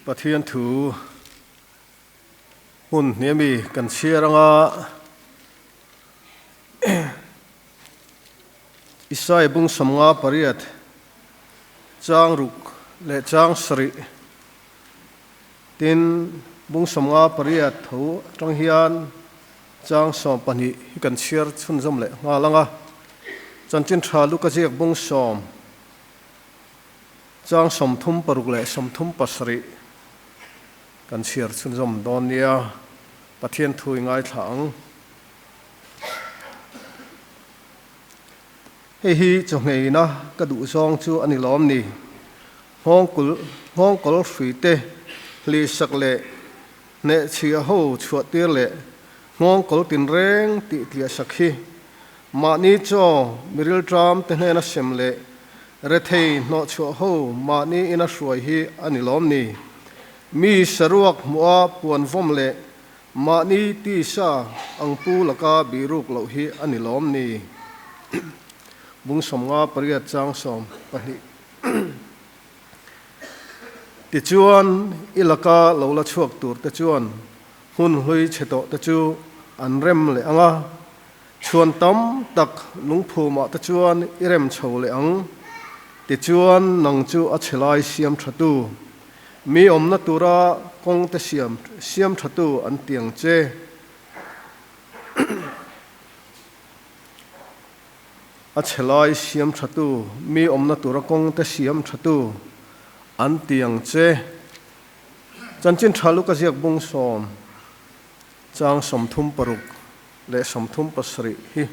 Pathian thu hun niami kan siaranga Isai bung samnga pariat chang ruk le chang sri tin bung samnga pariat tho tang hian chang som pani kan siar chun zom le nga langa chanchin thalu ka jek bung som chang som thum paruk le som thum pasri kan siar chun zom don nia pathian thui ngai thang hi cho ngei na ka du song chu ani lom ni hong kol free te li sak le ne chia ho chuat tir le hong kol tin reng ti tia sakhi ma ni cho miril tram te ne na sem le re thei no chu ho ma ni ina suai hi ani lom ni mi saruak muwa puan vom le ma ni ti sa ang pu laka biruk lo hi ani lom ni bung somnga pariat chang som pani ti chuan ilaka lola chuak tur te chuan hun hlui cheto te chu an rem le anga chuan tam tak lungphu ma te chuan irem chho le ang ti chuan nang chu a chelai siam thatu mi omna tura kong te siam thatu an tiang che a chelai siam thatu mi omna tura kong te siam thatu an tiang che chanchin thalu ka ziak bung som chang som thum paruk le som thum pasri hi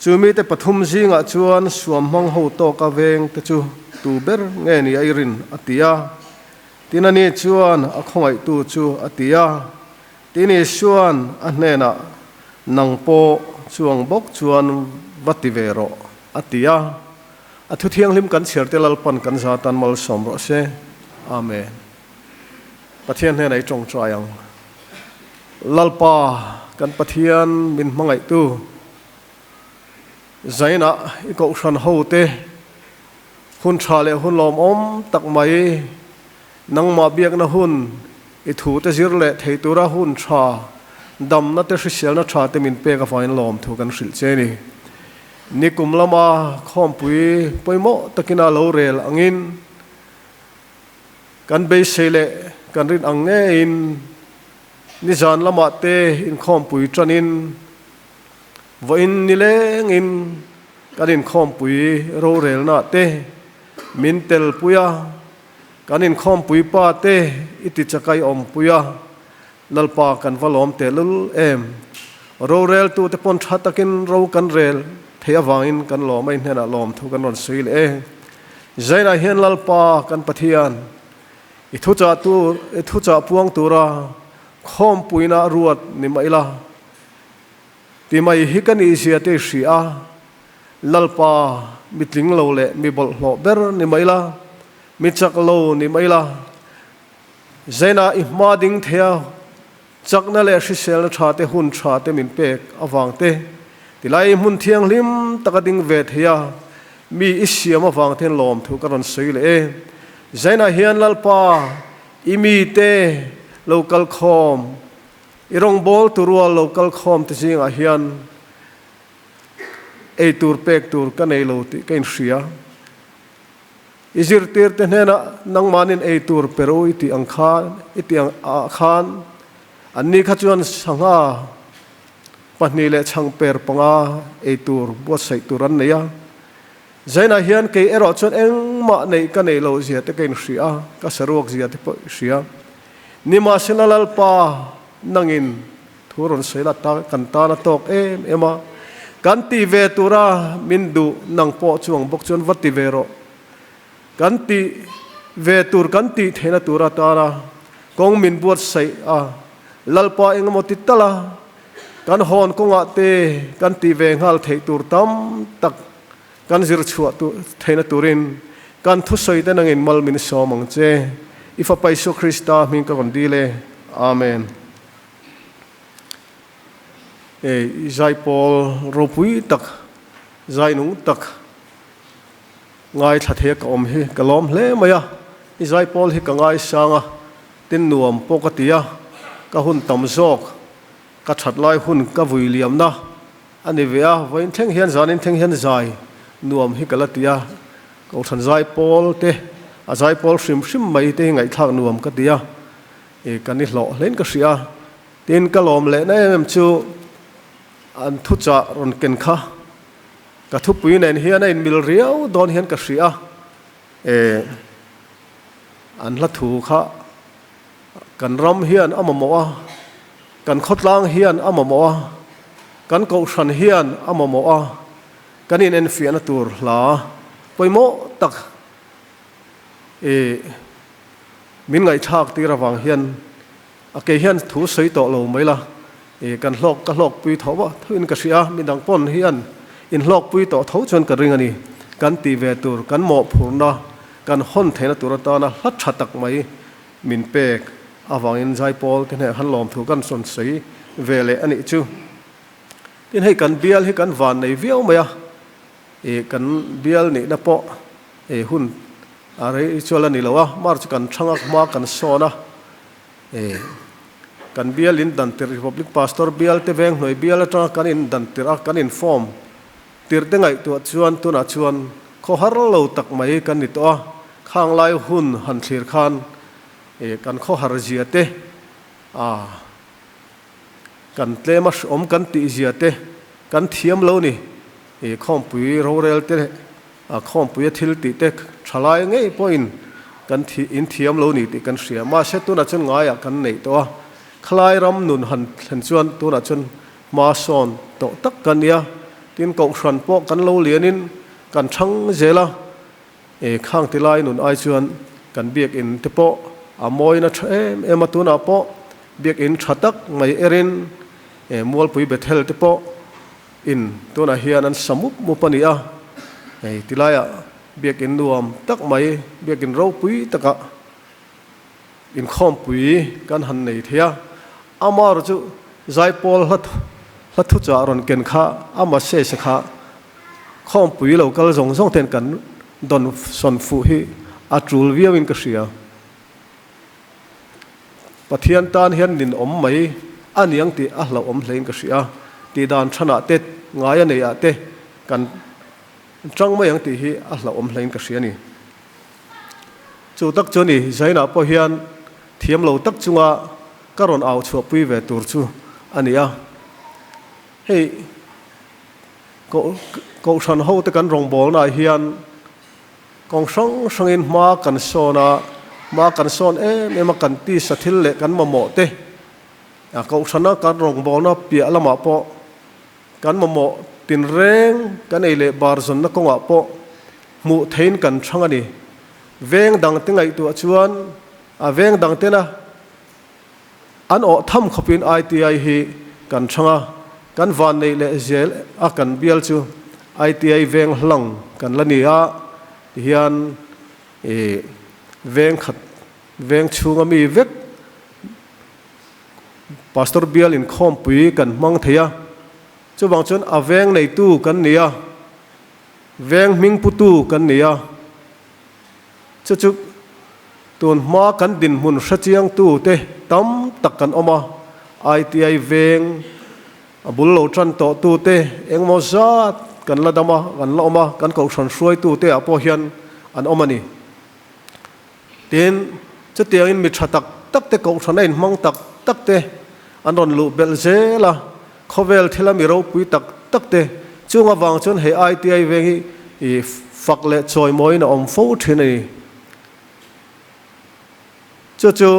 chumi te pathum zinga chuan suam hmang ho to ka veng te chu tu ber nge ni airin atia tinani chuan a khongai tu chu atia tini suan a hnena nangpo chuang bok chuan vativero atia athu thiang lim kan cher te lalpan kan za tan mal som ro se amen pathian he nai tong trayang lalpa kan pathian min mangai tu zaina iko khan ho te hun tha le hun lom om tak mai nang ma biak na hun I thu te zir le thei tura hun tha dam na te hrisel na tha te min pe ka fain lom thu kan hrilh che ni ni kum lama khom pui poimo takina lo rel angin kan be sele kan rin ang nge in ni jan lama te in khom pui tranin voin ni leng in kan in khom pui ro rel na te min tel puya kan in khom pui pa te iti chakai om puya lalpa kan valom te lul em ro rel tu te pon thatakin ro kan rel thea wangin kan lom ai hena lom thu kan ron suil e zaina hian lalpa kan pathian I thu cha puang tura khom puina ruat ni maila ti mai hi kan I sia te ria lalpa mitling lo le mi bol hlo ber ni maila mi chak lo ni maila zaina I ma ding thea chakna le hrisel na tha te hun tha te min pek awang te tilai mun thiang lim takading ve thea mi isiam awang ten lom thu karon soile e zaina hian lalpa imi te local khom irong bol turua local khom te jing a hian e tur pek tur kanei lo ti kain hria izir tir te hena nang manin e tur pero iti angkhan iti ang khan anni khachuan sanga pahni le chang per panga e tur bo sai turan neya zaina hian ke ero chon engma nei ka nei lo zia te kain hria ka saruak zia te po hria nima sinalal pa nangin thuron seila ta kan ta na tok ema kan ti ve tura mindu nang po chuang bok chon vati vero kan ti ve tur kan ti thena tura ta na kong min buat sai a lalpa engmo titala kan hon konga te kan ti ve ngal thei tur tam tak kan zir chua tu theina turin kan thu soi te nangin mal min somang che ifa paiso krista min ka kon dile amen zai pol ropui tak zai nu tak ngai tha the ka om hi kalom hle maya izai pol hi kangai sanga tin nuam pokatia ka hun tam zok ka thatlai hun ka vuiliam na ani vea voin theng hian zanin theng hian zai nuam hi kalatia ko than zai pol te a zai pol hrim hrim mai te ngai thak nuam ka tia e kan ni hlo len ka ria tin ka lom le na em chu an thu cha ron ken kha ka thu pui nen hian in mil riau don hian ka ria e an la thu kha kan ram hian amamoa kan khotlang hian amamoa kan ko shan hian amamoa kan in en fian tur la poimo tak e min ngai thak ti rawang hian a ke hian thu sei to lo mai la e kan hlok ka hlok pui thowa thuin ka ria min dang pon hian in hlok pui to tho chon ka ring ani kan ti ve tur kan mo phurna kan hon thena tur ta na hlat thatak mai min pek awang in zai pol kan han lom thu kan son sei vele ani chu tin hei kan bial hi kan van nei viau maya e kan bial ni na po e hun are chola ni lawa mar chu kan thangak ma kan sona e kan bial in dan tir republic pastor bial te veng noi bial atang kan in dan tir kan in form tir te ngai tu chuan tu na chuan kho har lo tak mai kan ni to khang lai hun han thlir khan e kan kho har zia te kan tlema om kan ti zia te kan thiam lo ni e khom pui ro rel te khom pui thil ti te thalai ngei point kan thi in thiam lo ni ti kan ria ma se tu na chun ngai kan nei to khlai ram nun han thlen chuan tu na chun ma son to tak kan ya tin ko hran po kan lo lianin kan thang zela e khang ti lai nun ai chuan kan biak in te po amoi na them ematuna po biak in thatak ngai erin e mual pui bethel te po in tu na hian an samup mupania e tilaya biak in nuam tak mai biak in ro pui taka in khom pui kan han nei thia amar chu zai pol hlat thu cha ron ken kha ama se se kha khom pui lo kal zong zong ten kan don son fu hi atul viawin ka ria pathian tan hian nin om mai aniang ti a hlo om hlein ka ria ti dan thana te ngai nei a te kan trang mai ang ti hi a hlo om hlein ka ria ni chu tak choni zaina po hian thiam lo tak chunga karon aw chu pui ve tur chu ania hei ko san ho te kan rong bol na hian kong sang in ma kan sona ma kan son em kan ti sathil le kan mamo te a ko sana kan rong bol na pia lama po kan mamo tin reng kan ei le bar zon na konga po mu thein kan thanga ni veng dang te ngai tu chuan a veng dang te na an o tham khopin ITI hi kan thanga kan van nei le zel a kan bial chu ITI veng hlang kan lania hian e veng khat veng chunga mi vek pastor bial in khom pui kan mang theya chu bang chon a veng nei tu kan nia veng ming putu kan nia chu chu tun ma kan din mun sachiang tu te tam tak kan oma ITI veng abul lo tran to tu te engmo zat kan la dama kan la oma kan ko san suai tu te apo hian an omani tin chu tiang in mi thatak tak te ko san in mang tak tak te an ron lu bel zela khovel thila mi ro pui tak tak te chunga wang chon he ITI vengi i fakle choi moi na om fo thini chu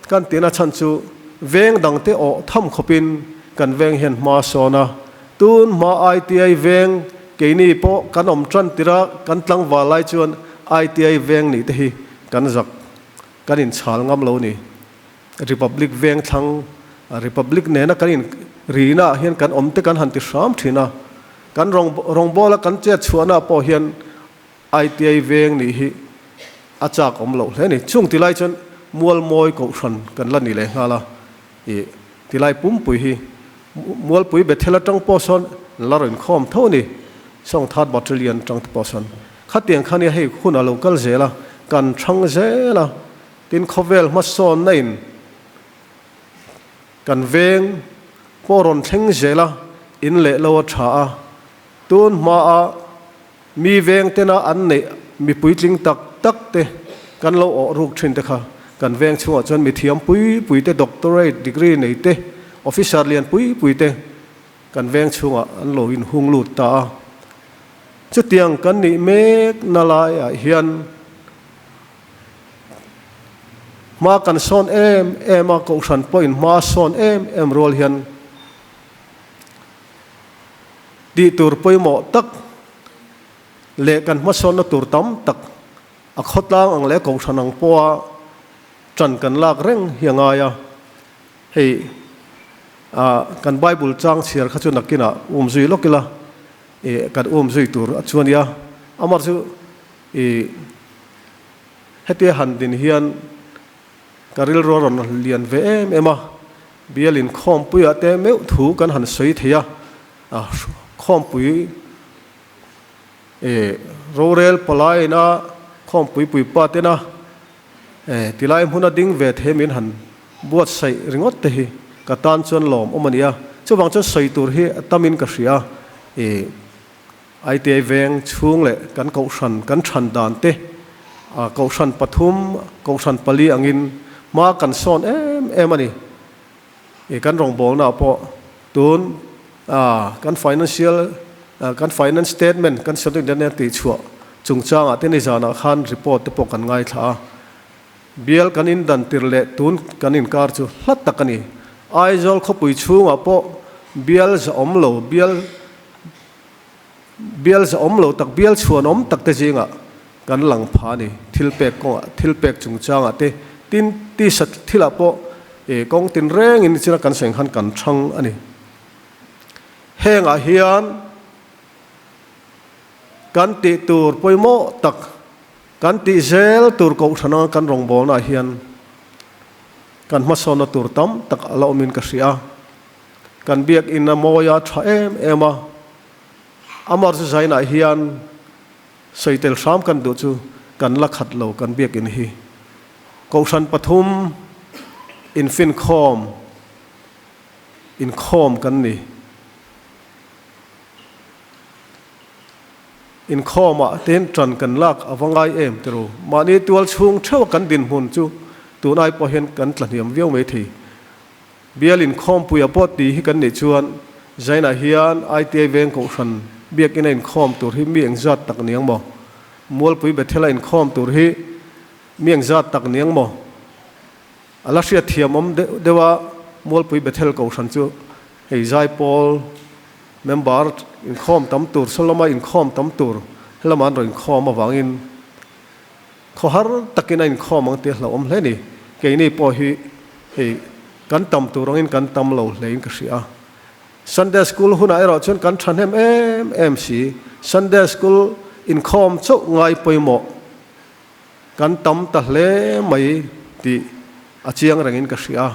kan tina chan chu veng dang te o tham khopin kan veng hian ma sona tun ma ITI veng keini po kan om tran tira kan tlang walai chuan ITI veng ni te hi kan zak kan in chhal ngam lo ni republic veng thang republic ne na kan in rina hian kan om te kan han ti sam thina kan rong bola kan che chuana po hian ITI veng ni hi achak om lo hle ni chung ti lai chon mual moi ko thran kan la ni le ngala e ti lai pum pui hi mual pui bethela tang po son la ron khom tho ni song that battalion tang po son khatiang khani hei khuna local zela kan thang zela tin khovel ma son nain kan veng poron theng zela in le lo tha tun ma a mi veng tena an ne mi puitling tak tak te kan lo o ruk thin te kha kan veng chunga chon mi thiam pui te doctorate degree nei te officer lian pui te kan veng chunga an lo in hung lut ta chu tiang kan ni mek na lai a hian ma kan son em a ko san point ma son em rol hian di tur poi mo tak le kan ma son na tur tam tak a khot lang ang le ko san ang po chan kan lak reng hianga ya hei kan bible chang chiar kha chu nakina zui lokila kan zui tur chuan ya amar chu hete han din hian karil ro ron lian ve ema bialin khom puya te meu thu kan han soi thia khom pui rorel palai na khom pui pa te na tilai huna ding ve the min han buat sai ringot te hi ka tan chon lom omania chuwang chon soi tur hi tamin ka ria ai te veng chung le kan ko san kan than dan te ko san pathum ko san pali angin ma kan son em ani kan rong bol na po tun kan financial kan finance statement kan satu dan ti chua chungchang a te ni jana khan report te po kan ngai tha bial kan in dan tir le tun kan in kar chu hlat takani ai zol khopui chunga po bial za omlo bial za omlo tak bial chuan om tak te jinga kan lang pha ni thilpek chungchang a te tin ti sat thila po kong tin reng in chira kan seng han kan thang ani henga hian kan ti tur poimo tak kan ti zel tur ko thana kan rong bol na hian kan ma sona tur tam tak alo min ka sia kan biak in na moya tha ema amar se zaina hian soitel sam kan du chu kan la khat lo kan biak in hi Kausan Pathum in Fincom in khom kan ni in khoma ten tran kan lak awangai em tero mani tual chung thau kan din hun chu tunai po hen kan tlaniam viau me thi bial in khom puya pot ti hi kan ni chuan zaina hian IT veng ko san biak in khom tur hi mi eng zat tak niang mo mol pui bethela in khom tur hi mieng zat tak niang mo alasia thiam om dewa mol pui bethel ko san chu hei zai pol member in khom tam tur soloma in khom tam tur helaman ro in khom awangin kho har takina in khom ang te hlo om hle ni ke ni po hi hei kan tam turang in kan tam lo hlein ka sia Sunday school huna ero chon kan than em si Sunday school in khom chok ngai poimo kan tam ta hle mai ti achiang rangin ka sia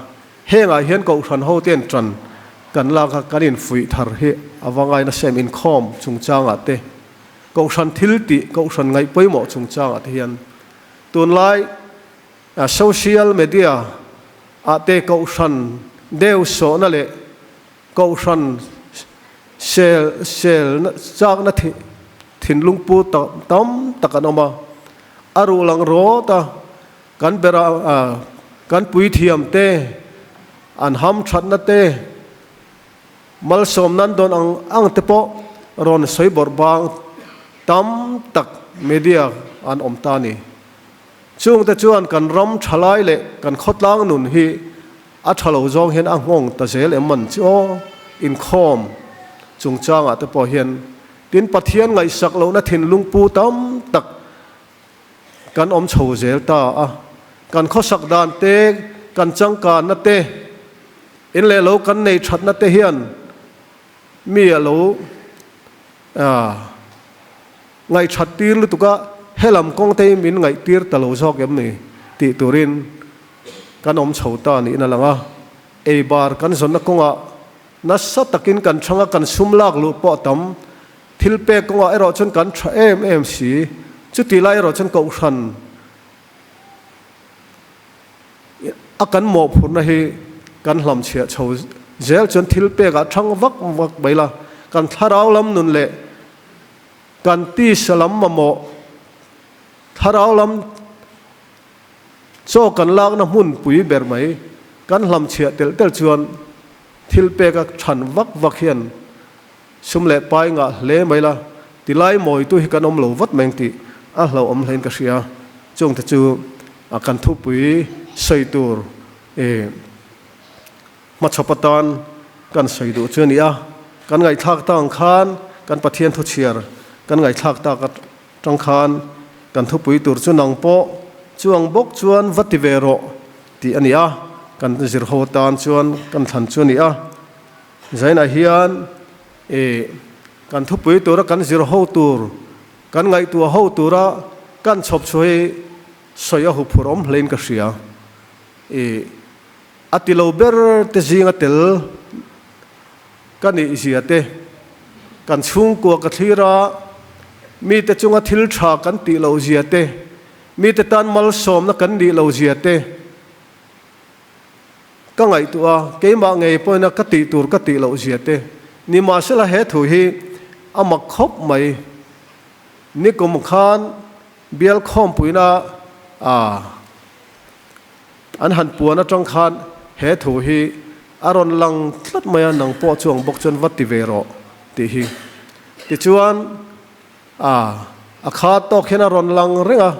henga hian ko than ho ten tran kan la ka kanin fui thar he awangai na sem in khom chungchanga te ko san thil ti ko san ngai poimo chungchanga te hian tun lai social media ate ko san deu so na le ko san sel na chak na thi thin lungpu tam takanoma aru lang ro ta kan bera kan pui thiam te an ham that na te mal som nan don ang te po ron soi bor bang tam tak media an om ta ni chung ta chuan kan ram thalai le kan khotlang nun hi a thalo zong hen a ngong ta zel em man cho in khom chung changa te po hian tin pathian ngai sak lo na thin lungpu tam tak kan om chho zel ta a kan kho sak dan te kan chang kan na te in le lo kan nei that na te hian mi lo ngai that tir lu tuka helam kong te min ngai tir ta lo zok em ni ti turin kan om chho ta ni na langa e bar kan zon na konga na sa takin kan thanga kan sumlak lu po tam thilpe konga ero chon kan tha em si chu ti lai ero chon ko san akan mo phurna hi kan hlam chia chho zel chon thil pe ga thang vak baila kan tharau lam nun le kan ti salam mo tharau lam so kan lak na mun pui ber mai kan hlam chia tel chuan thil pe ka than vak hian sum le pai nga le mai la tilai moi tu hi kan om lo vat meng ti a lo om hlen ka sia chung ta chu akan thu pui sei tur ma chopatan kan sei du chu nia kan ngai thak tang khan kan pathian thu chiar kan ngai thak ta ka tang khan kan thu pui tur chu nang po chuang bok chuan vativero ti ania kan zir ho tan chuan kan than chu nia zaina hian kan thu pui tur kan zir ho tur kan ngai tu ho tura kan chop chui soya hu phurom hlein ka sia atilo ber te zinga tel kan ni ziate kan chung ko ka thira mi te chunga thil tha kan ti lo ziate mi te tan mal som na kan di lo ziate ka ngai tu a ke ma ngei poina ka ti tur ka ti lo ziate ni ma sela he thu hi ama khop mai ni kom khan bial khom puina an han puana tang khan he thu hi aron lang tlat maya nang po chuang bok chon vati vero ti hi ti chuan a kha to khena ron lang renga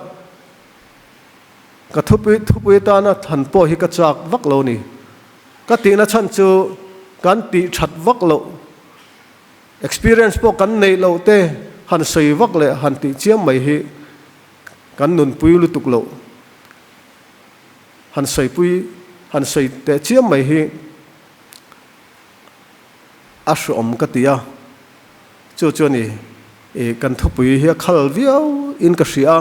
ka thupui ta na than po hi ka chak vak lo ni ka ti na chan chu kan ti that vak lo experience po kan nei lo te han sei vak le han ti chiam mai hi kan nun pui lu tuk lo han sei te chiam mai hi asu om ka tia chu ni kan thupui hi khal viau in ka sia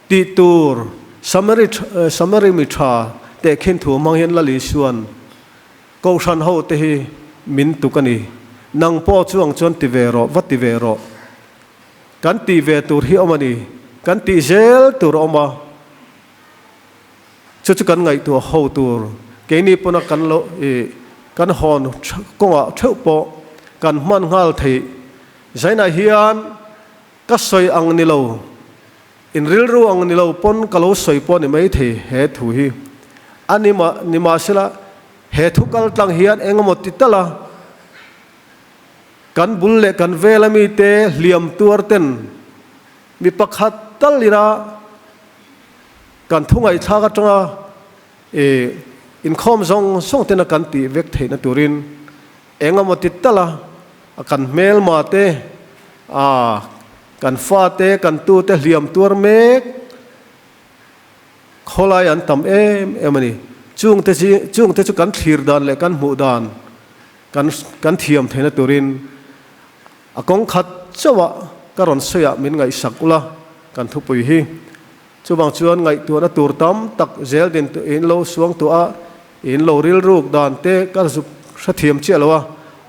ti tur samari mi tha te khin thu mang hian la li suan ko san ho te hi min tu kani nang po chuang chon ti vero vati vero kan ti ve tur hi omani kan ti zel tur oma chu kan ngai tu ho tur ke ni pona kan lo kan hon konga theu po kan man ngal thei zaina hian ka soi ang ni lo in ril ru ang ni lo pon ka lo soi pon ni mai thei he thu hi anima ni ma sela he thu kal tlang hian engamo ti tala kan bul le kan velami te liam tur ten mi pakhat talira kan thungai thaga tanga in khom song tena kan ti vek theina turin engamo ti tala kan mel ma te kan fa te kan tu te liam tur mek kholai an tam emani chung te chu kan thir dan le kan mu dan kan thiam theina turin akong khat chawa karon soya min ngai sakula kan thu pui hi chubang chuan ngai tu na tur tam tak zel din tu in lo suang tu a in lo ril ruk dan te ka su sathiam che lowa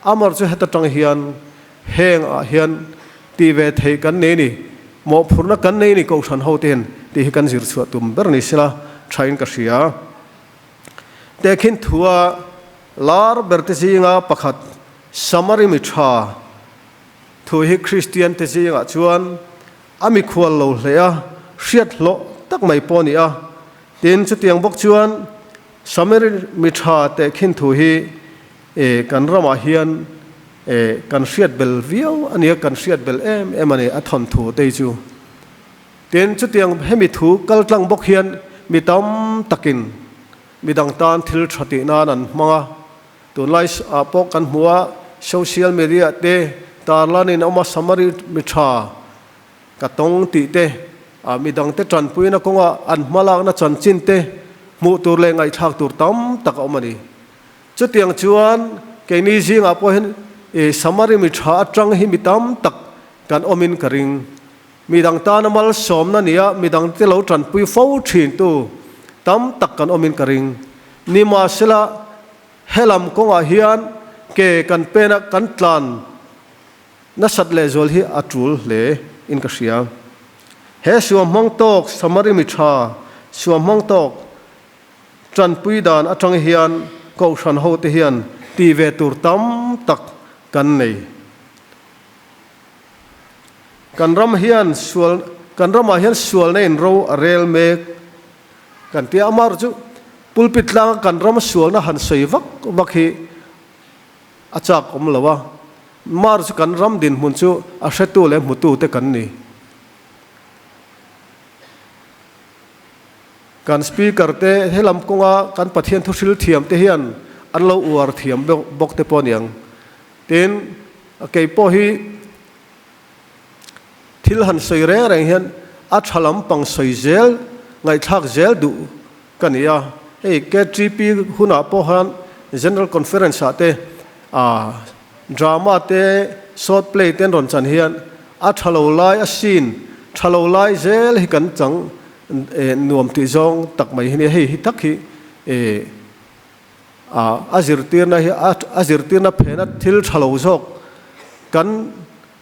amar chu heta tang hian heng a hian ti ve thei kan ne ni mo phurna kan nei ni ko san ho ten ti hi kan zir chu tum ber ni sila thain ka sia te khin thua lar berte singa pakhat samari mi tha thu hi Christian te singa chuan ami khwal lo hlea hriat hlo tak mai poni a tin chu tiang bok chuan samari mi tha te khin thu hi kan rama hian kan hriat bel viau ania kan hriat bel em ani a thon thu te chu tin chu tiang hemi thu kal tlang bok hian mi tam takin midang tan thil thati na nan manga tunlai a pok kan hua social media te tarlanin oma samari mi tha ka tong ti te midang te tran puina konga an malak na chan chin te mu tur le ngai thak tur tam tak omani chu tiang chuan ke ni jinga po hen samari mi tha atang hi mi tam tak kan omin karing midang ta na mal som na nia midang te lo tran pui fo thin tu tam tak kan omin karing ni ma sela helam konga hian ke kan pena kan tlan na sat le zol hi atul le in ka sia he suam mong tok samari mi tha suam mong tok tran pui dan atang hian ko san ho te hian ti ve tur tam tak kan nei kan ram hian sual kan rama hian sual nei ro rel mek kan ti amar chu pulpit lang kan ram sual na han sei vak hi achak om lawa mar chu kan ram din mun chu a hretu le mutu te kan ni kan speaker te helam konga kan pathian thu sil thiam te hian an lo uar thiam bok te poniang tin kei po hi thil han sei reng reng hian a thalam pang sei zel ngai thak zel du kania ei KTP huna po han general conference ate drama te short play ten ron chan hian a thalo lai a scene thalo lai zel hi kan chang nuam ti zong tak mai hi hi tak hi azirtirna hi azirtirna phena thil thalo zok kan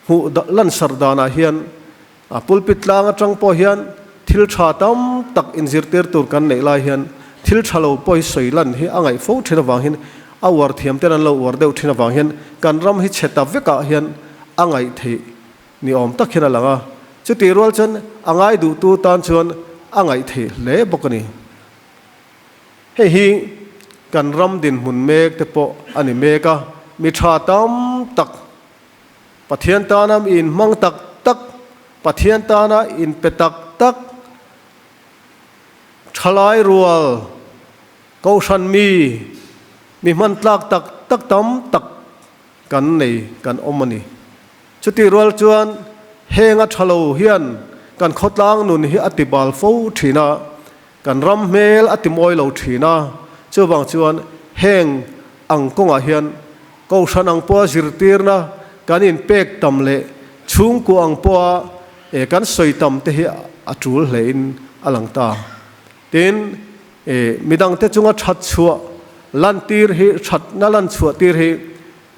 hu lan sardana hian pulpit lang atang po hian thil tha tam tak inzirtir tur kan nei lai hian thil thalo poi soilan hi angai fo thina wang hin awar thiam ten an lo war deuh thina wang hian kan ram hi cheta veka hian angai the ni om tak khina langa chu ti rol chan angai du tu tan chuan angai the le bokani he hi kan ram din mun mek te po ani meka mi tha tam tak pathian ta nam in mang tak tak pathian ta na in petak tak thalai rual ko san mi man tlak tak tak tam tak kan nei kan omani chuti rual chuan henga thalo hian kan khotlang nun hi atibal fo thina kan ram mel atimoi lo thina chuwang chuan heng ang konga hian ko san ang po zirtirna kan in pek tam le chung ku ang po kan soi tam te hi atul hlein alangta tin midang te chunga that chua lan tir hi that na lan chua tir hi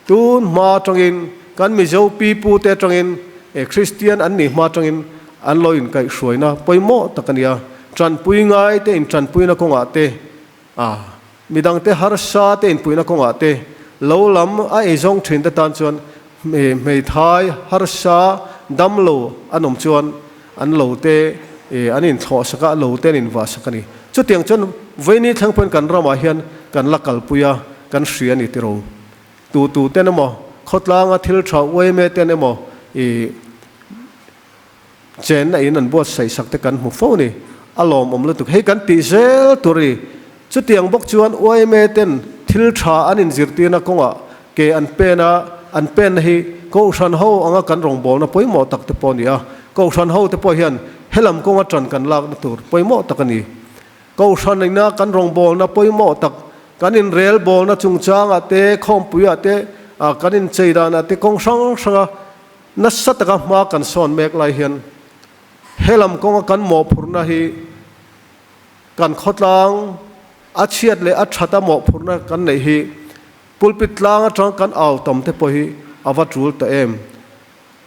tun ma tangin kan mi zo pi pu te tangin Christian an ni ma tangin an loin kai hruaina poimo takania tran pui ngai te in tran pui na konga te midang te har sa te in pui na konga te lo lam a ezong thin te tan chuan mei thai har sa dam lo anom chuan an lo te anin tho saka lo te in wa sakani chu tiang chon voini thangpon kan rama hian kan lakal puya kan hriani tiro tu tenemo khotlanga thil tha oi me tenemo chen na in an bot sai sakte kan mu fo ni alom om lutuk he kan ti zel turi chu tiang bok chuan oi me ten thil tha anin zirtina konga ke an pen hi ko san ho anga kan rong bol na poimo tak te ponia ko san ho te po hian helam konga tran kan lak na tur poimo takani ko san na kan rong bol na poimo tak kanin rel bol na chungchang ate khom puya te kanin cheidan ate kong sanga na sataka ma kan son mek lai hian helam konga kan mo phurna hi kan khotlang achiat le athata mo phurna kan nei hi pulpit lang atang kan aw tom te po hi awat rul ta em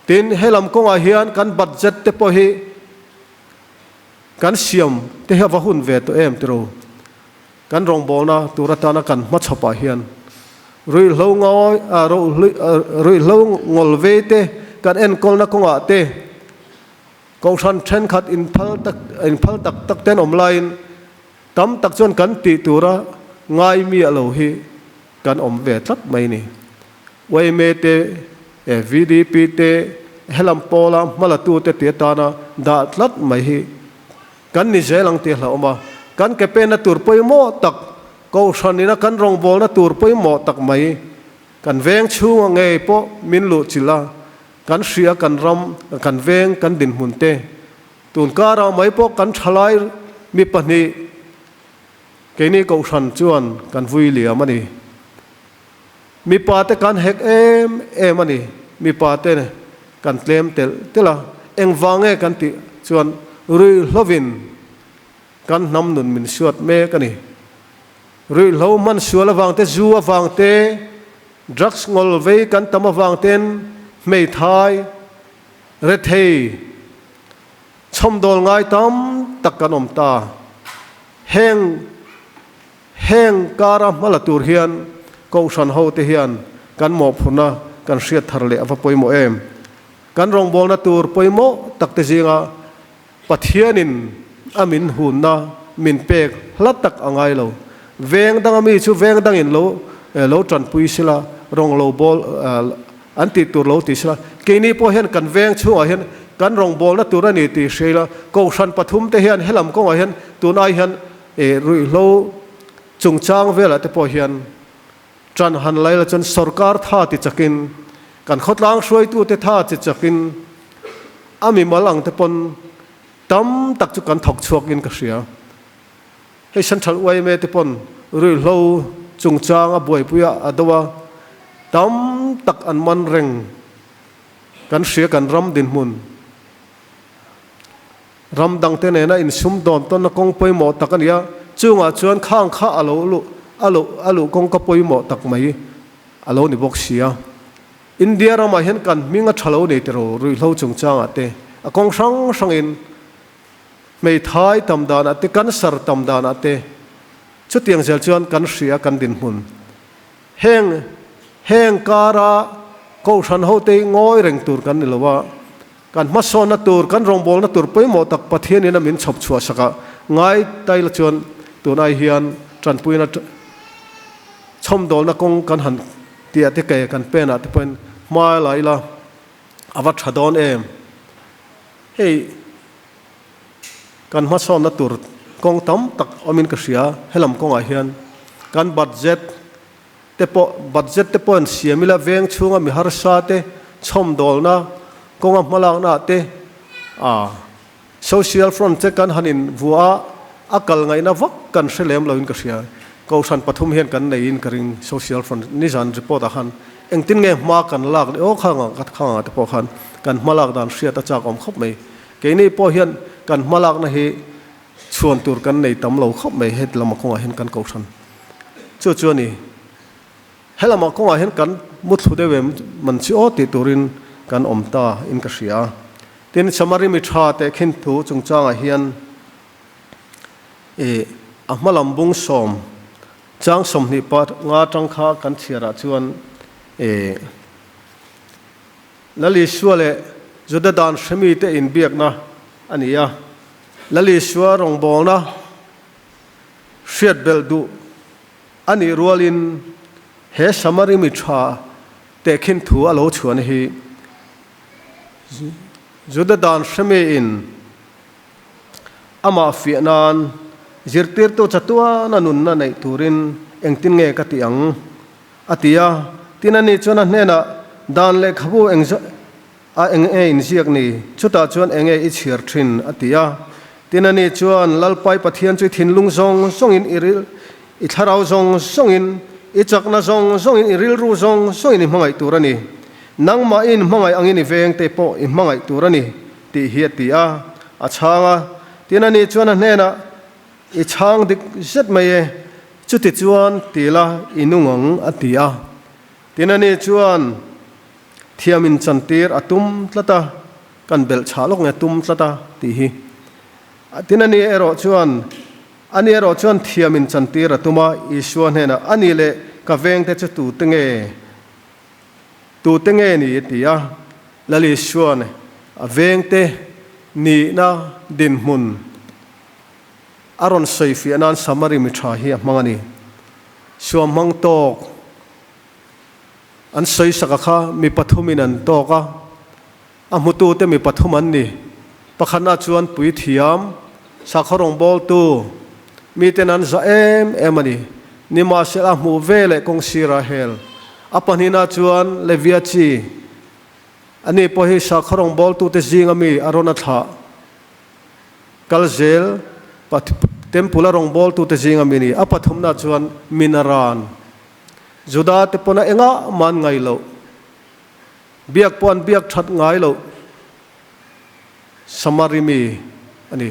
tin helam konga hian kan budget te po hi kan siam te hawa hun ve to em tro kan rong bolna turatana kan ma chapa hian rui lo ngoi rui lo ngol ve te kan en kol na konga te ko san then khat in phal tak ten online tam tak chon kan ti tura ngai mi alo hi kan om ve tlat mai ni wai me te VDP te helam pola malatu te te tana da tlat mai hi kan ni zelang te hla oma kan ke pe na tur poi mo tak ko sanina kan rong bol na tur poi mo tak mai kan veng chu nge po min lu chila kan sia kan ram kan veng kan din munte tun kara mai po kan thalai mi pani ke ni ko san chuan kan vui lia mani mi pa te kan hek em ani mi pa te kan tlem tel tela eng wange kan ti chuan rui hlovin kan nam nun min suat me kani rui hlo man suala wang te zuwa wang te drugs ngol ve kan tama wang ten mei thai rethei chom dol ngai tam tak kanom ta heng heng kara malatur hian ko san ho te hian kan mo phuna kan riat thar le ava poimo em kan rong bol na tur poimo takte zinga pathianin amin hunna min pek hlatak angai lo veng dang ami chu veng dang in lo tran pui sila rong lo bol anti tur lo ti sila keini po hian kan veng chu a hian kan rong bol na tur ani ti sela ko san pathum te hian helam ko a hian tunai hian rui lo chungchang vela te po hian tran han lai la chon sarkar tha ti chakin kan khotlang shroi tu te tha chi chakin ami malang te pon tam tak chu kan thok chuak in ka ria hei san thal wai me te pon rui lo chungchang a buai puya adawa tam tak an man reng kan ria kan ram din mun ram dang te ne na in sum don ton na kong poi mo takania chunga chuan khang kha alo kong ka poi mo tak mai alo ni bok sia India rama hian kan minga thalo nei te ro rui lo chungchang ate a kong sang in mei thai tam dan ate kan sar tam dan ate chu tiang zel chuan kan ria kan din mun heng kara ko san ho te ngoi reng tur kan nilowa kan mason na tur kan rong bol na tur poi mo tak pathian in min chhop chua saka ngai tai la chuan tunai hian tran pui na chom dol na kong kan han tia te ke kan pe na te pen mai lai la awa thadon em hei kan mason na tur kong tam tak omin ka ria helam kong a hian kan budget te po an siamila veng chunga mi har sa te chom dol na konga malak na te social front te kan hanin vua akal ngai na vak kan selem lo in ka ria ko san pathum hian kan nei in karing social front ni zan report a han engtin nge ma kan lak o khanga te po khan kan malak dan ria ta chak om khop mai ke nei po hian kan malak na hi chuan tur kan nei tam lo khop mai het lama konga hian kan ko san chu ni helama konga hian kan mut thu de wem man chi o ti turin kan omta in ka ria tin samari mi tha te khin thu chungchanga hian ahmalam bung som chang som ni pat nga tang kha kan chiara chuan lali suale juda dan shami te in biak na ania lali suwa rong bol na shiat bel du ani rualin he samari mi tha te khin thu alo chuan hi juda dan shami in ama fianan zirtir to chatua na nun na nei turin engtin nge ka tiang atia tinani chona hena dan le khabu eng in ziak ni chuta chuan enge I chhir thin atia tinani chuan lalpai pathian chui thinlung zong in iril I tharau zong in I chakna zong in iril ru zong in hmangai turani nangma in hmangai angin veng te po I hmangai turani ti hi tia achanga tinani chuan hena I chang dik zet mai chuti chuan tila inungang atia tinani chuan thiamin chantir atum tlata kan bel chalok nge tum tlata ti hi tinani ero chuan thiamin chantir atuma isuan hena anile ka veng te chu tu tenge ni tia lali suan a veng te ni na din mun aron seifi anan samari mi tha hi mangani suam mang tok an sei saka kha mi pathumin an toka amutu te mi pathuman ni pakhana chuan pui thiam sakharong bol tu mi tenan za emani nima sela mu vele kong sira hel apanina chuan leviachi ani pohi sakharong bol tu te jinga mi arona tha kalzel tempula rong bol tu te jinga mini apathumna chuan minaran juda te pona enga man ngai lo biak pon biak that ngai lo samari mi ani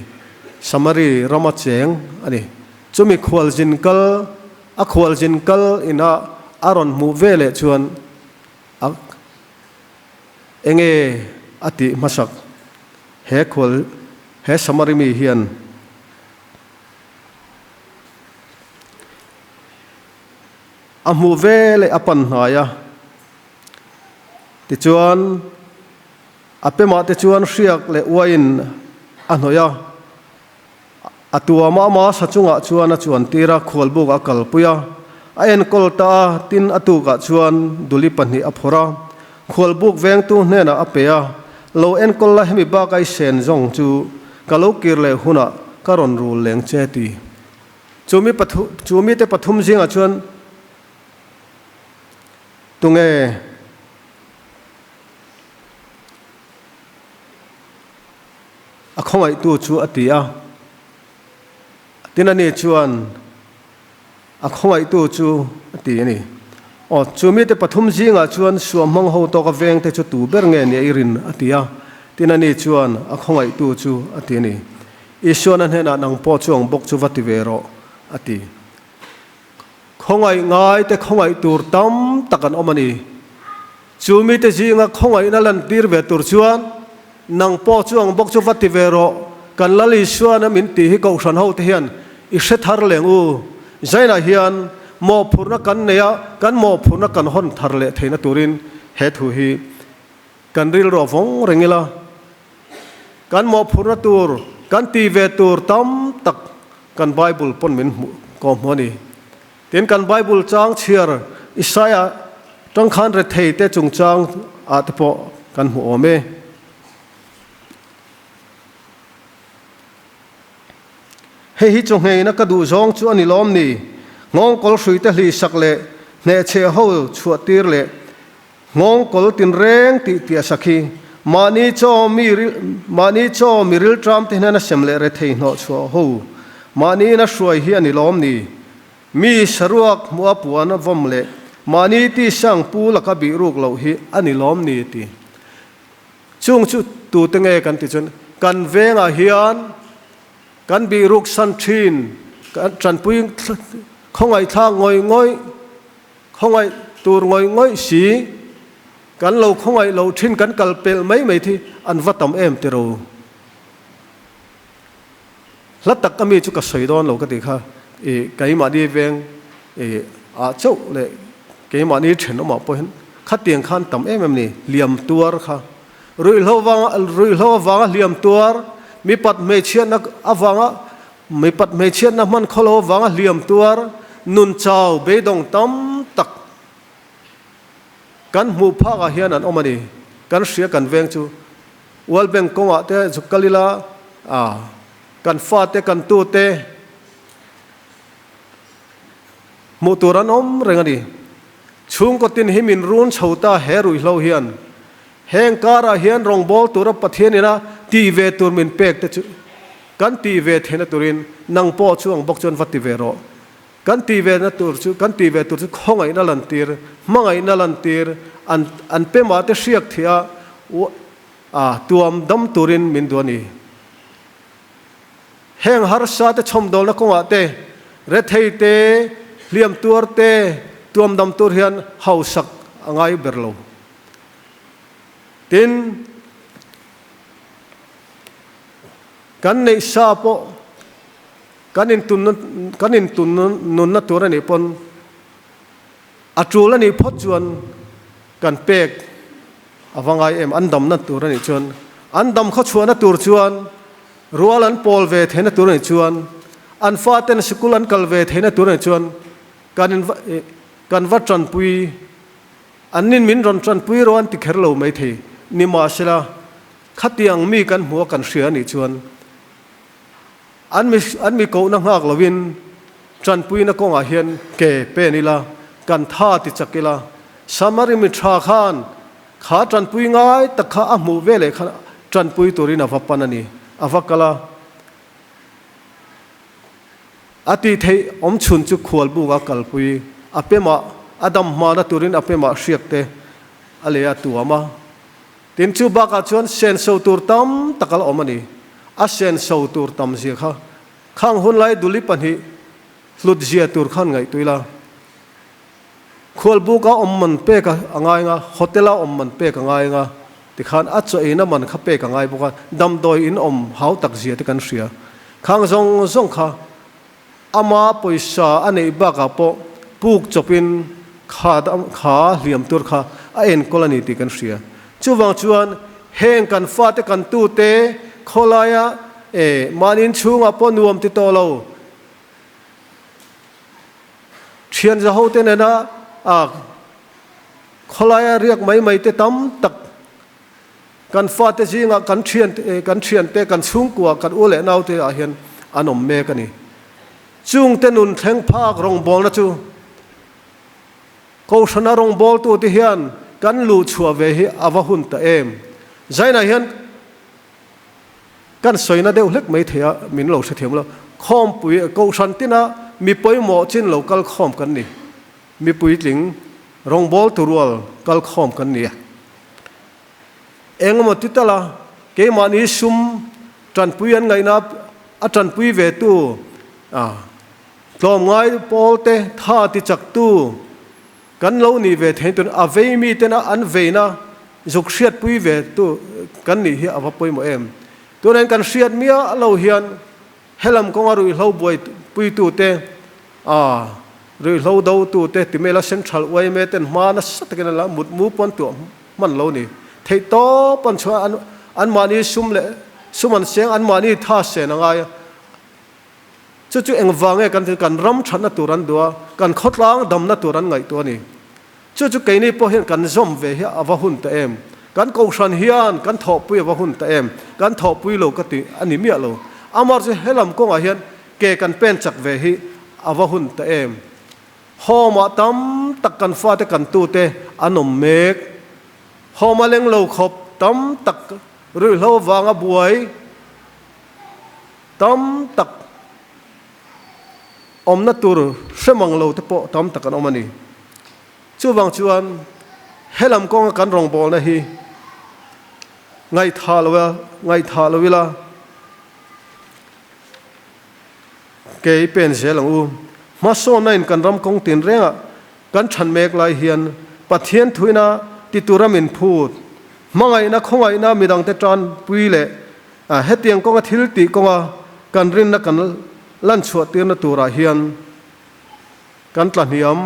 samari ramacheng ani chumi khwal jin kal ina aron mu vele chuan enge ati masak he samari mi hian amu ve le apan haya ti chuan apema te chuan riak le wain anoya atua ma sachunga chuan a chuan tira khualbuk a kalpuya a en kolta tin atuka chuan duli panni a phora khualbuk veng tu hnena apea lo en kolla hemi ba kai sen zong chu kalo kirle huna karon rul leng che ti chumi te pathum zinga chuan tunge a khongai tu chu atia tinani chuan a khongai tu chu ati ni o chumi te pathum zinga chuan suam hmang ho to ka veng te chu tu ber nge ni irin atia tinani chuan a khongai tu chu ati ni ishona hena nang po chuang bok chu vati vero ati khongai ngai te khongai tur tam takan omani chumi te zinga khongai na lan tir ve tur chuan nang po chuang bok chu vati vero kan lali suana min ti hi ko san ho te hian i se thar lengu zaina hian mo phurna kan neya kan mo phurna kan hon thar le theina turin he thu hi kan ril ro vong rengila kan mo phurna tur kan ti ve tur tam tak kan bible pon min ko moni tin kan bible chang chiar isaya tang khan re thei te chung chang a te po kan mu ome hei hi chung hei na ka du zong chu ani lom ni ngong kol sui te hli sak le ne che ho chuat tir le ngong kol tin reng ti ti sakhi mani cho miril tram te na sem le re thei no chu ho mani na suai hi ani lom ni mi saruak mua puana vom le mani ti sang pu la ka bi ruk lo hi ani lom ni ti chung chu tu te nge kan ti chun kan venga hian kan bi ruk san thin kan tran pui khongai tha ngoi khongai tur ngoi si kan lo khongai lo thin kan kal pel mai thi an vatam em te ro latak kami chu ka soidon lo ka ti kha e kai ma di veng e a chau le kai ma ni then ma po hen kha tiang khan tam em ni liam tuar kha rui lo wang liam tuar mi pat me chian na awanga mi pat me chian na man kholo wanga liam tuar nun chau be dong tam tak kan mu pha ga hian an omani kan sia kan veng chu wal beng konga te chu kalila a kan fa te kan tu te mu turan om rengani chung ko tin himin run chhota herui hlo hian heng kara hian rong bol tura pathianina ti ve tur min pek te chu kan ti ve thena turin nang po chuang bok chon vati ve ro kan ti ve na tur chu kan ti ve tur chu khongai na lan tir mangai na lan tir an pe ma te siak thia tuam dam turin min duani heng har sa te chom dol na konga te re thei te liam tur te tuam dam tur hian hausak angai berlo tin kan nei sa po kanin tun nun na tur ani pon atul ani phot chuan kan pek awangai em andam na tur ani chuan andam kho chuan na tur chuan rual an pol ve thena tur ani chuan an fa ten school an kal ve thena tur ani chuan kan va tran pui anin min ron tran pui ro an ti kherlo mai the ni ma sela khatiang mi kan hmu kan hria ni chuan an mi ko na ngak lovin tran pui na konga hian ke pe ni la kan tha ti chakila samari mi tha khan kha tran pui ngai takha a mu ve le kha tran pui turina vapan ani avakala ati thei om chun chu khwal bu ga kal pui apema adam ma na turin apema hriakte alea tuama tin chu ba ka chuan sen so tur tam takal omani a sen so tur tam zia kha khang hun lai duli panhi hlut zia tur khan ngai tuila khwal bu ka omman pe ka angai nga hotela omman pe ka ngai nga ti khan a cho ina man kha pe ka ngai bu ka dam doi in om hau tak zia te kan hria khang zong kha ama poisa anei ba ka po puk chopin ขาเหลี่ยมตัวขาเอ็นกรณีติกันเสียจู่วังชวนแห่งกันฟาดกันตู้เตะโคลายมานินชูงปนวมติโตเราเชียนจะเอาเตนะโคลายเรียกไม่เตตั้มตักกันฟาดเตจิงกันเชียนเตกันชูงกัวกันอุเลนเอาเตเห็นอันอมเมกันนี่จุงเตนุนแทงภาครองบอลนะจูเขาชนะรองบอลตัวที่เฮียนกันลู่ชัวเวหิอาวหุ่นตะใจน่ะเฮียนกันสวยนะเดี๋ยวเล็กไม่เทียมินเราเสียมแล้วข้อมปุยเขาชันตินะมีปุยหมอจินเรากัลข้อมกันนี่มีปุยหลิงรองบอลตัวรัวกัลข้อมกันนี่หมดที่ตะละเกี่ยมันอิสุมจันปุยอันไงนะจันปุยเวตูตอมไงปอลเตท่าติจักตูกันเรานี่เวทเห็นตัวอเวมีเตนะอันเวนะจุกเสียดปุยเวตูกันนี่เฮียอวปุยหมอตัวนั้นกันเสียดเมียเราเฮียนเฮลัมก็ว่ารุยเราบวยปุยตูเตรุยเราดาวตูเตติเมลเซนทรัลไว้เมเตนมานะสัตกันละมุดมูปนตัวมันเรานี่เทโตปนชัวอันมานี่ซุมเล่ซุมมันเสียงอันมานี่ท่าเสนงไงจู่ๆเอ็งวางเองกันรำชันนัตัวรันดัวกันขดล้างดำนัตัวรันไงตัวนี้จู่ๆไก่นี่พอเห็นกันจมเวหอวหุ่นตะกันกูชันเฮียนกันทอปุยอวหุ่นตะกันทอปุยโลกติอันนี้เมียโลอามาจะเฮลัมกงอาเฮียนเกกันเป็นจักเวหิอวหุ่นตะหอมาตั้มตักกันฟ้าตะกันตูเตอันนมเมกหอมาเล็งโลขบตั้มตักหรือโลวางบวยตั้มตักอมนัตุรเสมังเราเทปตั้มตักกันอมนี่จู่วังชวนเฮลัมกงกันรองบอลนะฮีไงทาลวิลาเกยเป็นเสียหลังมาโซนัยกันรำกงตินเร่งกันฉันเมกลายเฮียนปัทเทียนถุยนาติตุรามินพูดมังไงนะคงไงนะมีดังเตจานปุยเล่เฮตียงกงทิลติกงกันรินนะกันลั่นชวดเตียนตัวราเฮียนกันตลัดนิยม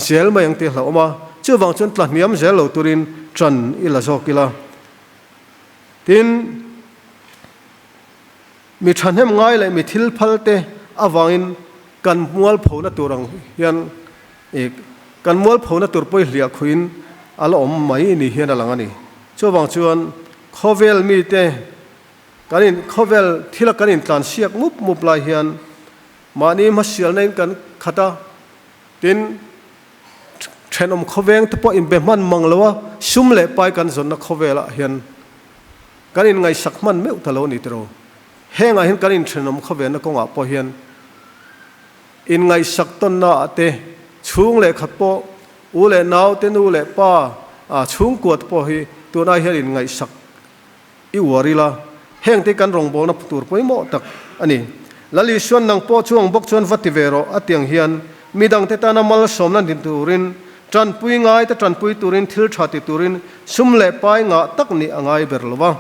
เซลมายังเตะเหล่ามาจู่วังชนตลัดนิยมเซลเหล่าตุรินจันอิลาโซกิลาทินมีฉันให้ง่ายเลยมีทิลพัลเตอวังอินกันมัวลผูนตัวรังยันอีกกันมัวลผูนตัวป่วยเหลียขุนอารมณ์ไม่นี่เฮียนอะไรงั้นนี่จู่วังชวนขเวลมีเตกันอินขเวลที่ละกันอินตันเสียกมุบลายเฮียนมานี่มาเสียในกันขัดตินเชนอมขเวงที่พออินเบมันมังเลวะซุ่มเล่ไปกันส่วนนักขเวละเฮียนกันอินไงสักมันไม่อุตโลนี่ตัวแห้งเห็นกันอินเชนอมขเวงนักกงอ่ะพอเฮียนอินไงสักต้นน่ะเตชุงเล่ขัดพออูเล่นาวเตนูเล่ป้าชุงกวดพอฮีตัวนายเฮียนอินไงสักอิวาริลาแห้งที่กันรองบอลนับตัวไปหมดตักอันนี้ลลิชวนนังพอช่วงบกชวนวัติเวโรอเตียงเฮียนมีดังเตตานามัลสมนันดินตูรินจันปุยง่ายแต่จันปุยตูรินทิลชาติตูรินซุมเล่ไปงะตักนี่อ่างไอเบรลวะ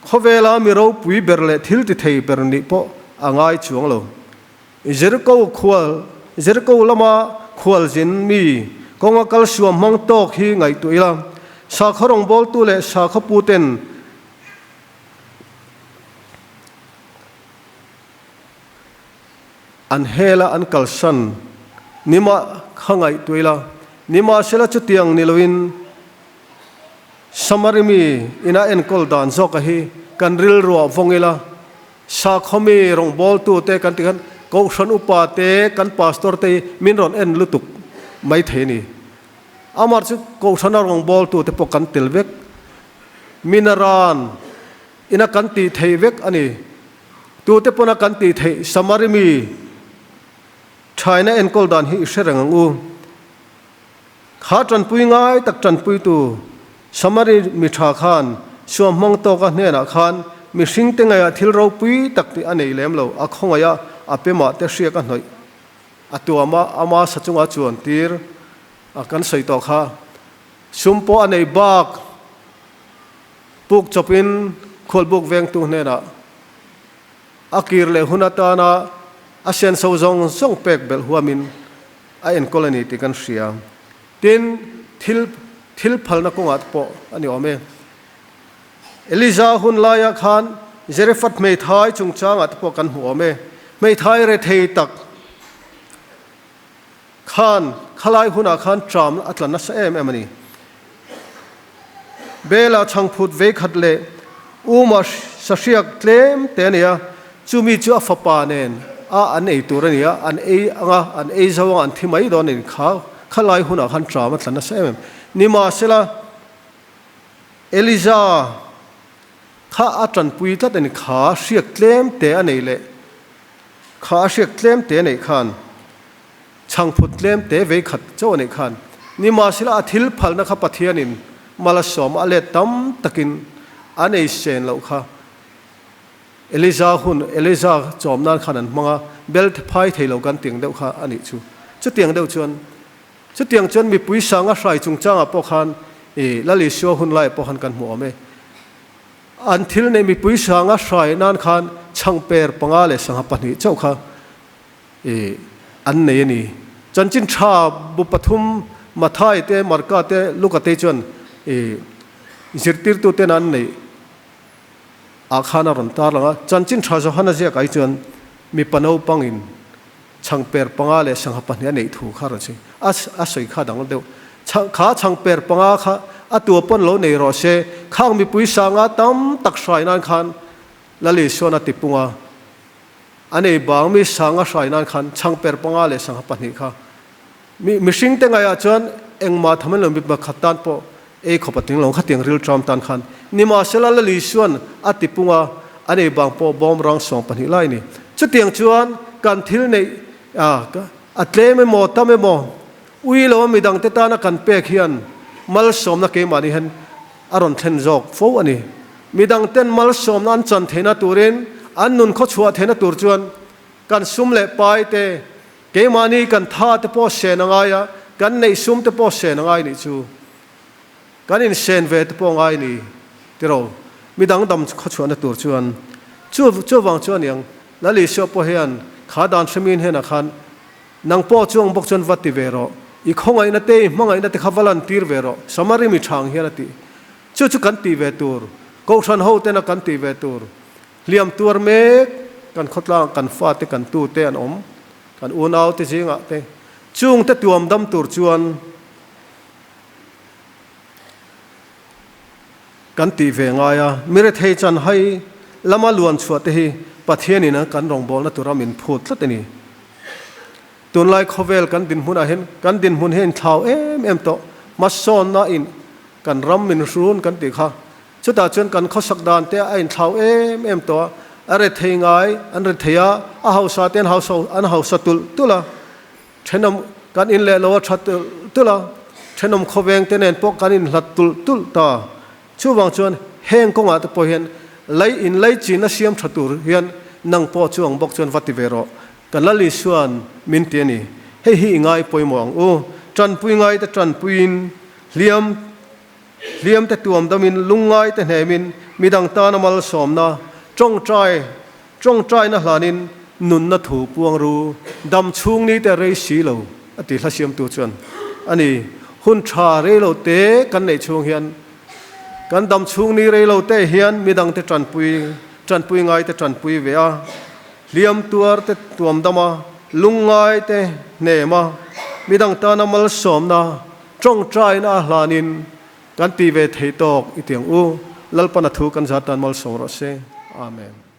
ขเวลามีเราปุยเบรเล่ทิลติเทยเบรนี่พออ่างไอช่วงเราเจริโกลมาขวลจินมีกงกัลสวมมังโตกฮีไงตัวอีลาสาขรองบอลตัวเล่สาขปูเตนอันเฮลาอันกัลสันนิมาข้างไงตัวละนิมาเสละจุดยังนิลวินสมาริมีอินาเอ็นกอลดานซอกะฮีกันริลรัวฟงเอลาสาขมีรองบอลตัวเตกันติกันกอชันอุปาเตกันพาสตอร์เตมินรอนเอ็นลุตุกไม่เทนี่อามาร์จุกอชันรองบอลตัวเตปกันติลเวกมินารานอินากันตีเทเวกอันนี้ตัวเตปนักกันตีเทสมาริมีชายนั่นเอ็นกอลดานฮีเสรังอูข้าจันปุยง่ายตักจันปุยตูสมาริมีชาขานสวมมังโตกันเนี่ยนะขานมีสิ่งที่ไงที่เราปุยตักที่อันนี้เลี้ยมเราอักขงไงอาเปมาเตเสียกันหน่อยตัวอามาสัจจงอาจวนตีร์กันใส่ต่อข้าชุมโปอันนี้บักปุกจบินขลบุกเวงตัวเนี่ยนะอากิร์เลหุนตานาอาเซียนสาวจงส่งเป็กเบลหัวมินไอเอ็นกอลนีติกันเสียท tin thil phal na kongat po ani ome Eliza hun laya khan Zarephath mei thai chungchang at po kan hu ome mei thai re thei tak khan khalai huna khan tram atlan sa em ani bela changphut ve khat le uma sasiak tlem te nia chumi chu afapa nen a an ei turania an ei anga an ei zawang an thimai don in khalai huna khan tram atlan sa em nima sela Eliza kha atran pui tlat ani kha siak tlem te anei le kha siak tlem te nei khan changphut tlem te ve khat chaw nei khan nima sila athil phal na kha pathianin mala som ale tam takin anei sen lo kha Eliza chomnan khanan manga belt phai theilo kan ting deuh kha ani chu tiang deuh chuan mi pui sanga hrai chungchanga po khan lali sho hun lai po khan kan mu ame until ne mi pui sanga hrai nan khan changper panga le sanga pani chau kha an nei ni chanchin tha bu pathum mathai te marka te lukate chuan zirtir tu te nan nei akhana ron tar langa chanchin tha zo hana je kai chuan mi panau pangin changper panga le sanga pani nei thu kha ro chi asoi kha dang deu kha changper panga kha atua pon lo nei ro se khang mi pui sanga tam tak hrai nan khan lali sona tipunga ane bang mi sanga hrai nan khan changper panga le sanga pani kha mi sing te ngaya chuan engma thamen lo mi ba khatan po khopating lo khating ril tram tan khan nima sela lali suan atipunga ane bang po bom rang song pani lai ni chu tiang chuan kan thil nei atle me mo ta me mo ui lo mi dang te ta na kan pe khian mal som na ke mani han aron thlen jok fo ani midang ten mal som nan chan thena turin an nun kho chhuwa thena tur chuan kan sum le pai te ke mani kan tha te po se na nga ya kan nei sum te po se na ngai ni chu kan in sen ve te po ngai ni tiro midang dam kho chhuwa na tur chuan chu wang chuan yang lali sho po hian kha dan thmin hena khan nang po chuang bok chon vati vero I khongai na te mangai na te khavalan tir vero samari mi thang hian ati chu kan ti ve tur ko than ho te na kan ti ve tur liam tur me kan khotla kan fa te kan tu te an om kan unau te jinga te chung te tuam dam tur chuan kan ti ve nga ya mire thei chan hai lama luan chhuat te hi pathiani na kan rong bol na turamin phut tlateni tun lai khovel kan din hun a hen kan din hun hen thau em to mason na in kan ram min run kan ti kha chuta chuan kan khosak dan te a in thau em to are thei ngai an re theya a hausa ten hausa an hausa tula thenam kan in le lo that tula thenam khoveng ten en pok kan in hlat tul ta chuwang chuan heng konga te po hian lai chin na siam thatur hian nang po chuang bok chuan vati vero kan lali suan min te ni hi ngai poimong tran pui ngai te tran puin liam te tuam damin lungai te hnemin midang ta na mal som na trong trai na hlanin nun na thu puang ru dam chung ni te rei si lo ati hlasiam tu chuan ani hun tha re lo te kan nei chung hian kan dam chung ni re lo te hian midang te tran pui ngai te tran pui ve a liam tuar te tuam dama lungai te nema midang ta na mal som na trong trai na hlanin kan ti ve thei tok itiang lalpana thu kan zatan mal som ro se amen